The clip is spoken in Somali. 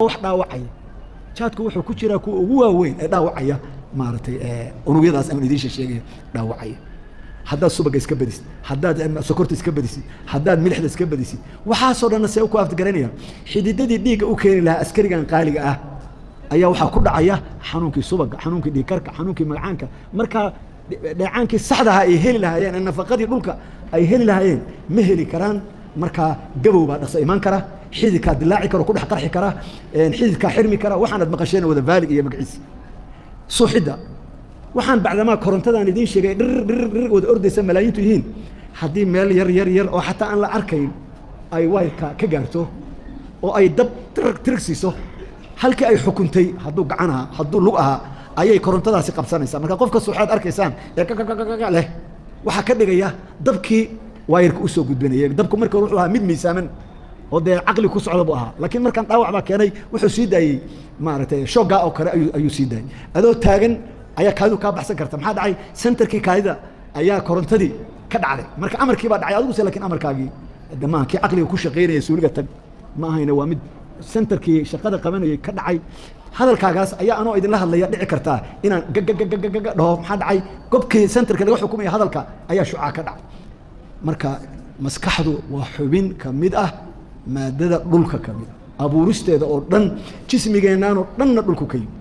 وحدة وعية جادك وحو كجرا كو ugu weyn ee dhaawacaya maartay unugyadaas aan idin sheegay dhaawacaya haddaad subaga iska badisid haddaad sokorta iska badisid haddaad milixda iska badisid waxa soo dhan say ku afgaranayaan xididadii dhiiga u keenay laha askarigan qaaliga ah ayaa waxa ku dhacaya xanuunkii subaga xanuunkii dhiigkarka xanuunkii magacaanka marka dhacaankii saxda ah ay heli lahaayeen nafaqadii dhulka ay heli lahaayeen ma heli karaan marka gabow baa dhaqso iman kara xididka dilaaci karo ku dhex qarxi kara xididka xirmi kara waxaanad maqasheen wada vaalig iyo magaciis suuxida waxaan bacdama korontadan idin sheegay dhir wada ordaysa malaayiintu yihiin haddii meel yar oo xataa aan la arkayn ay wayrka ka gaarto oo ay dab tirigsiiso halkii ay xukuntay hadduu gacan ahaa hadduu lug ahaa ayay korontadaasi qabsanaysaa marka qofka suuxaad arkaysaan ee leh waxaa ka dhigaya dabkii wayrka usoo gudbinayay dabku marka wuxuu ahaa mid miisaaman oo dee caqli ku socda buu ahaa laakiin markaan dhaawac baa keenay wuxuu sii daayay maaragtay shooga oo kale ayuu sii daayay adoo taagan ayaa kaadu ka baxsan karta maxaa dhacay centerkii kaadida ayaa korontadii ka dhacday marka amarkii baa dhacay adigu laakiin amarkaagii damaankii caqliga ku shaqeynaya suuliga tag ma ahayna waa mid centerkii shaqada qabanayay ka dhacay hadalkaagaas ayaa anoo idin la hadlaya dhici kartaa inaan gagagagagaga dhaho maxaa dhacay gobkii centerka laga xukumaya hadalka ayaa shucaa ka dhacay marka maskaxdu waa xubin ka mid ah maadada dhulka ka mid abuuristeeda oo dhan jismigeenaan oo dhanna dhulku ka yimid